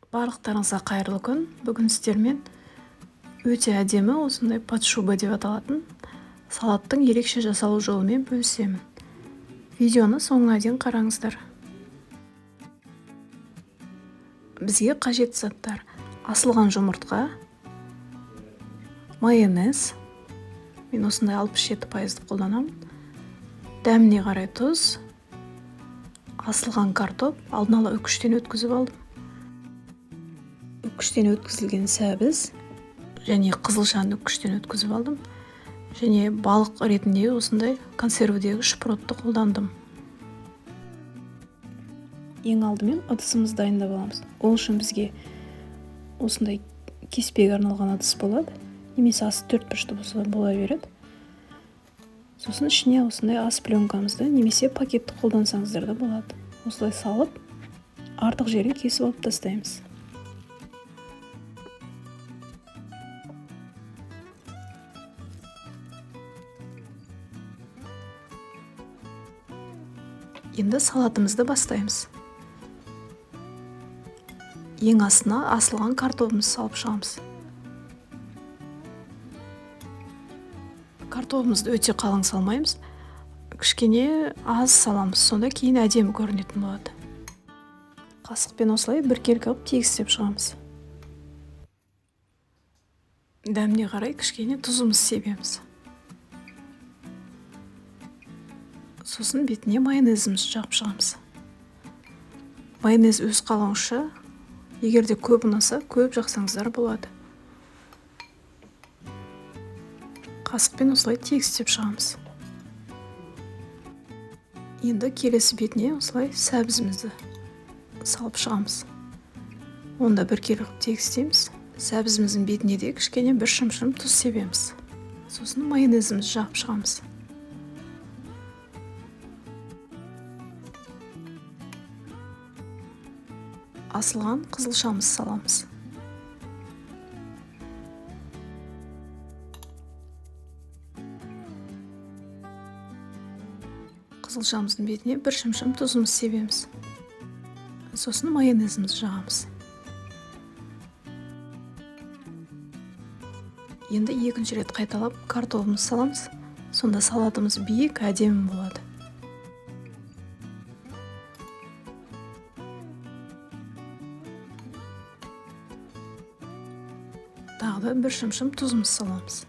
Барлықтарыңызға қайырлы күн. Бүгін сіздермен өте әдемі осындай подшуба деп аталатын салаттың ерекше жасалу жолымен бөлісемін. Видеоны соңына дейін қараңыздар. Бізге қажетті заттар: асылған жұмыртқа, майонез, мен осындай 67% қолданамын, дәміне қарай тұз, асылған картоп, алдын ала үккіштен өткізіп алдым. Үккіштен өткізілген сәбіз және қызылшаны үккіштен өткізіп алдым. Және балық ретінде осындай консервідегі шпротты қолдандым. Ең алдымен ыдысымызды дайындап аламыз. Ол үшін бізге осындай кеспеге арналған ыдыс болады. Немесе ас төртбұрышты болса бола береді. Сосын ішіне осындай ас пленкамызды немесе пакетті қолдансаңыздар да болады. Осылай салып, артық жерін кесіп алып тастаймыз. Енді салатымызды бастаймыз. Ең астына асылған картопымызды салып шығамыз. Картопымызды өте қалың салмаймыз. Кішкене аз саламыз, сонда кейін әдемі көрінетін болады. Қасықпен осылай біркелкі қылып тегістеп шығамыз. Дәміне қарай кішкене тұзымызды себеміз. Сосын бетіне майонезімізді жағып шығамыз. Майонез өз қалауынша, егерде көп ұнаса, көп жақсаңыздар болады. Қасықпен осылай тегістеп шығамыз. Енді келесі бетіне осылай сәбізімізді салып шығамыз. Онда біркелкі қылып тегістейміз. Сәбізіміздің бетіне де кішкене бір шымшым тұз себеміз. Сосын майонезімізді жағып шығамыз. Асылған қызылшамызды саламыз. Қызылшамыздың бетіне бір шымшым тұзымызды себеміз. Сосын майонезімізді жағамыз. Енді екінші рет қайталап картопымызды саламыз. Сонда салатымыз биік, әдемі болады. Тағы да бір шымшым тұзымызды саламыз.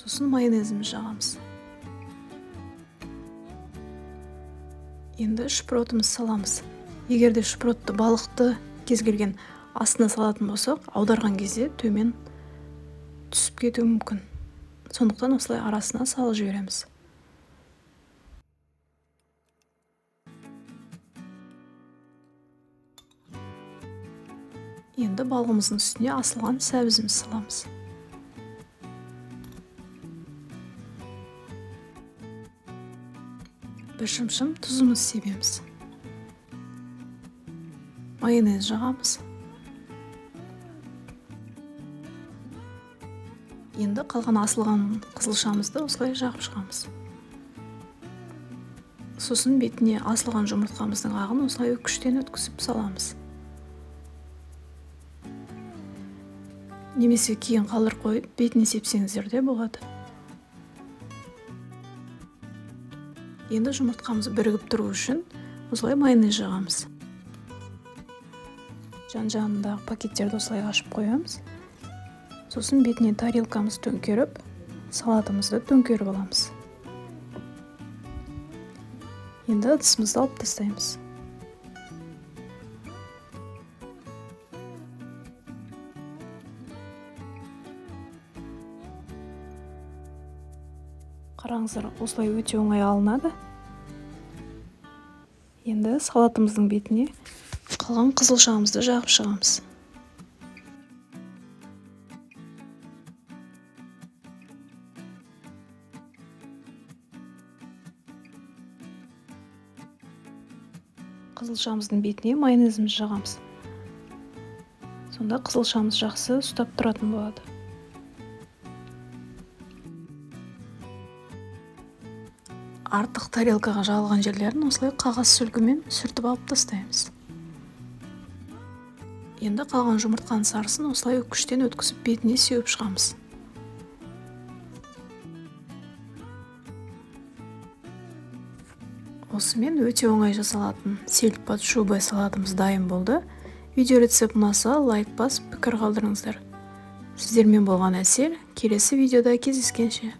Сосын майонезімізді жағамыз. Енді шпротымызды саламыз. Егерде шпротты, балықты кез келген астына салатын болсақ, аударған кезде төмен түсіп кетуі мүмкін. Сондықтан осылай арасына салып жібереміз. Енді балығымыздың үстіне асылған сәбізімізді саламыз. Бір шымшым тұзымызды себеміз. Майонез жағамыз. Енді қалған асылған қызылшамызды осылай жағып шығамыз. Сосын бетіне асылған жұмыртқамыздың ағын осылай үккіштен өткізіп саламыз. Немесе кейін қалдырып қойып, бетіне сепсеңіздер де болады. Енді жұмыртқамыз бірігіп тұру үшін осылай майонез жағамыз. Жан-жағындағы пакеттерді осылай ашып қоямыз. Сосын бетіне тарелкамызды төңкеріп, салатымызды төңкеріп аламыз. Енді ыдысымызды алып тастаймыз. Қараңыздар, осылай өте оңай алынады. Енді салатымыздың бетіне қалған қызылшамызды жағып шығамыз. Қызылшамыздың бетіне майонезімізді жағамыз. Сонда қызылшамыз жақсы ұстап тұратын болады. Артық тарелкаға жағылған жерлерін осылай қағаз сүлгімен сүртіп алып тастаймыз. Енді қалған жұмыртқаның сарысын осылай үккіштен өткізіп бетіне сеуіп шығамыз. Осымен өте оңай жасалатын сельдь-под шубой салатымыз дайын болды. Видео рецепт ұнаса, лайк басып, пікір қалдырыңыздар. Сіздермен болған Әсел, келесі видеода кездескенше.